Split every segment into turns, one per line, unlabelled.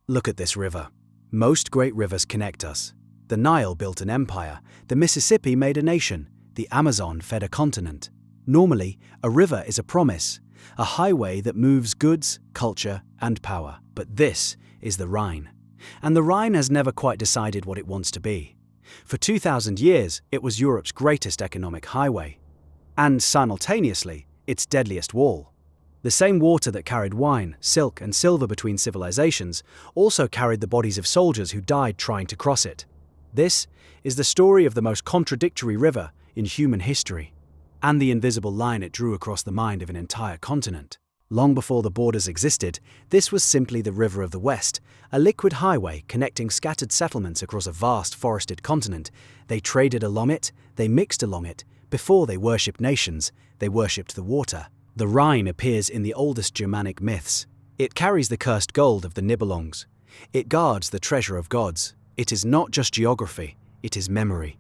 Look at this river. Most great rivers connect us. The Nile built an empire, the Mississippi made a nation, the Amazon fed a continent. Normally, a river is a promise, a highway that moves goods, culture, and power. But this is the Rhine. And the Rhine has never quite decided what it wants to be. For 2,000 years, it was Europe's greatest economic highway. And simultaneously, its deadliest wall. The same water that carried wine, silk, and silver between civilizations also carried the bodies of soldiers who died trying to cross it. This is the story of the most contradictory river in human history, and the invisible line it drew across the mind of an entire continent. Long before the borders existed, this was simply the River of the West, a liquid highway connecting scattered settlements across a vast forested continent. They traded along it, they mixed along it. Before they worshipped nations, they worshipped the water. The Rhine appears in the oldest Germanic myths. It carries the cursed gold of the Nibelungs. It guards the treasure of gods. It is not just geography, it is memory.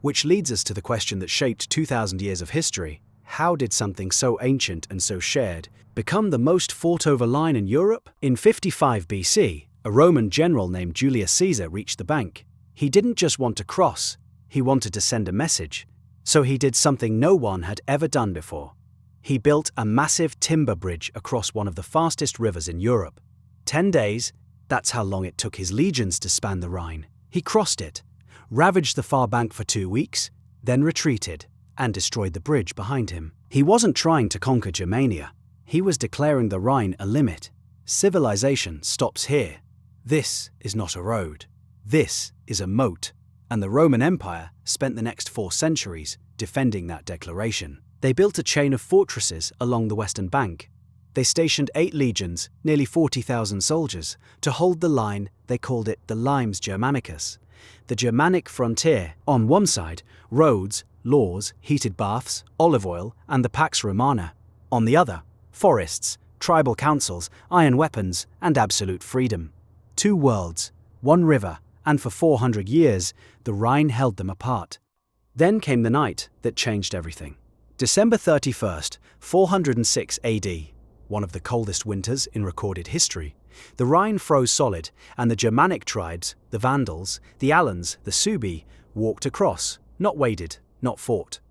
Which leads us to the question that shaped 2,000 years of history. How did something so ancient and so shared become the most fought-over line in Europe? In 55 BC, a Roman general named Julius Caesar reached the bank. He didn't just want to cross, he wanted to send a message. So he did something no one had ever done before. He built a massive timber bridge across one of the fastest rivers in Europe. 10 days, that's how long it took his legions to span the Rhine. He crossed it, ravaged the far bank for 2 weeks, then retreated, and destroyed the bridge behind him. He wasn't trying to conquer Germania. He was declaring the Rhine a limit. Civilization stops here. This is not a road. This is a moat. And the Roman Empire spent the next 4 centuries defending that declaration. They built a chain of fortresses along the western bank. They stationed 8 legions, nearly 40,000 soldiers, to hold the line. They called it the Limes Germanicus. The Germanic frontier. On one side, roads, laws, heated baths, olive oil, and the Pax Romana. On the other, forests, tribal councils, iron weapons, and absolute freedom. 2 worlds, 1 river, and for 400 years, the Rhine held them apart. Then came the night that changed everything. December 31st, 406 AD, one of the coldest winters in recorded history. The Rhine froze solid, and the Germanic tribes, the Vandals, the Alans, the Suebi, walked across, not waded, not fought.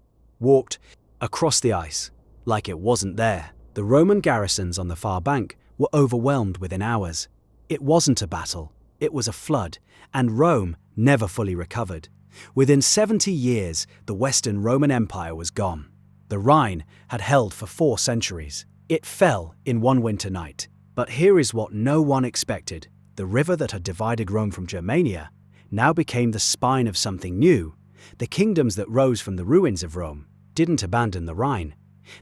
Walked across the ice, like it wasn't there. The Roman garrisons on the far bank were overwhelmed within hours. It wasn't a battle, it was a flood, and Rome never fully recovered. Within 70 years, the Western Roman Empire was gone. The Rhine had held for 4 centuries. It fell in one winter night. But here is what no one expected. The river that had divided Rome from Germania now became the spine of something new. The kingdoms that rose from the ruins of Rome didn't abandon the Rhine.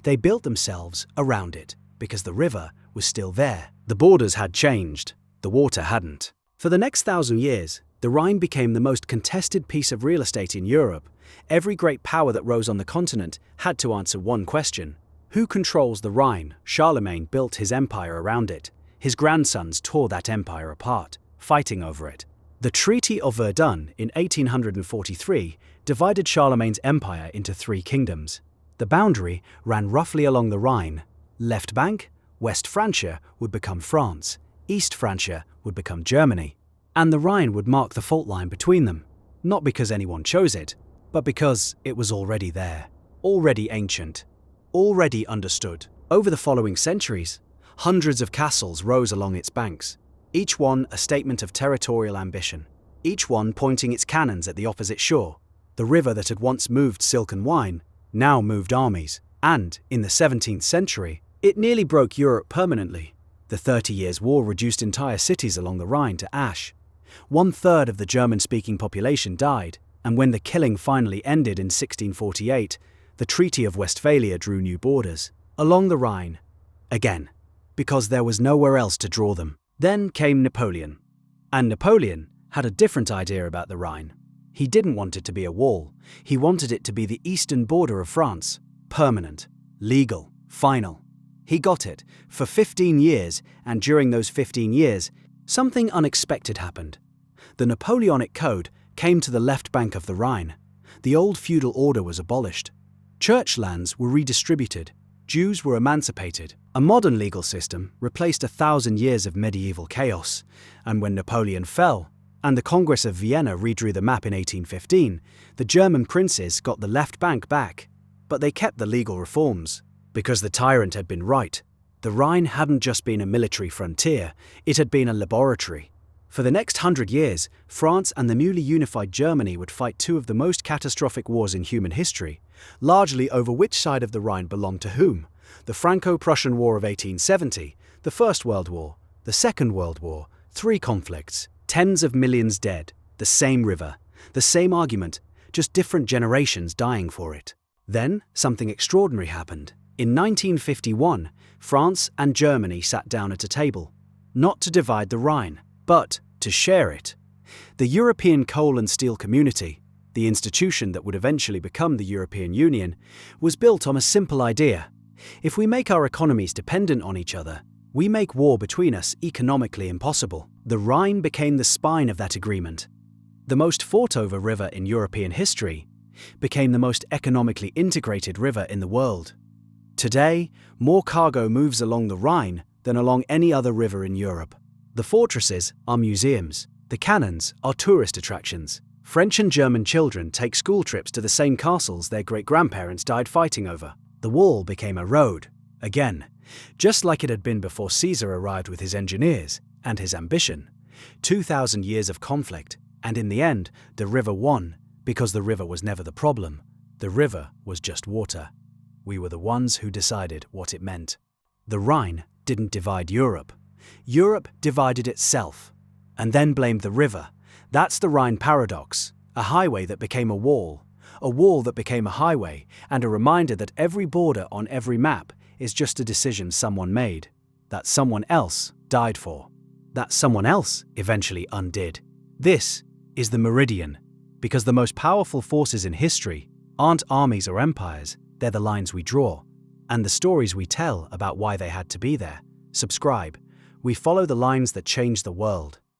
They built themselves around it because the river was still there. The borders had changed. The water hadn't. For the next 1,000 years, the Rhine became the most contested piece of real estate in Europe. Every great power that rose on the continent had to answer one question. Who controls the Rhine? Charlemagne built his empire around it. His grandsons tore that empire apart, fighting over it. The Treaty of Verdun in 1843 divided Charlemagne's empire into 3 kingdoms. The boundary ran roughly along the Rhine. Left bank, West Francia, would become France. East Francia would become Germany. And the Rhine would mark the fault line between them. Not because anyone chose it, but because it was already there. Already ancient. Already understood. Over the following centuries, hundreds of castles rose along its banks, each one a statement of territorial ambition, each one pointing its cannons at the opposite shore. The river that had once moved silk and wine now moved armies, and, in the 17th century, it nearly broke Europe permanently. The 30 Years' War reduced entire cities along the Rhine to ash. 1/3 of the German-speaking population died, and when the killing finally ended in 1648, the Treaty of Westphalia drew new borders along the Rhine. Again, because there was nowhere else to draw them. Then came Napoleon. And Napoleon had a different idea about the Rhine. He didn't want it to be a wall. He wanted it to be the eastern border of France. Permanent, legal, final. He got it for 15 years, and during those 15 years, something unexpected happened. The Napoleonic Code came to the left bank of the Rhine. The old feudal order was abolished. Church lands were redistributed. Jews were emancipated. A modern legal system replaced 1,000 years of medieval chaos, and when Napoleon fell, and the Congress of Vienna redrew the map in 1815, the German princes got the left bank back, but they kept the legal reforms. Because the tyrant had been right, the Rhine hadn't just been a military frontier, it had been a laboratory. For the next 100 years, France and the newly unified Germany would fight two of the most catastrophic wars in human history, largely over which side of the Rhine belonged to whom. The Franco-Prussian War of 1870, the First World War, the Second World War, 3 conflicts, tens of millions dead, the same river, the same argument, just different generations dying for it. Then, something extraordinary happened. In 1951, France and Germany sat down at a table, not to divide the Rhine, but to share it. The European Coal and Steel Community, the institution that would eventually become the European Union, was built on a simple idea. If we make our economies dependent on each other, we make war between us economically impossible. The Rhine became the spine of that agreement. The most fought-over river in European history became the most economically integrated river in the world. Today, more cargo moves along the Rhine than along any other river in Europe. The fortresses are museums. The cannons are tourist attractions. French and German children take school trips to the same castles their great-grandparents died fighting over. The wall became a road, again, just like it had been before Caesar arrived with his engineers and his ambition. 2,000 years of conflict, and in the end, the river won, because the river was never the problem. The river was just water. We were the ones who decided what it meant. The Rhine didn't divide Europe. Europe divided itself, and then blamed the river. That's the Rhine paradox, a highway that became a wall that became a highway, and a reminder that every border on every map is just a decision someone made, that someone else died for, that someone else eventually undid. This is the Meridian, because the most powerful forces in history aren't armies or empires, they're the lines we draw, and the stories we tell about why they had to be there. Subscribe. We follow the lines that change the world.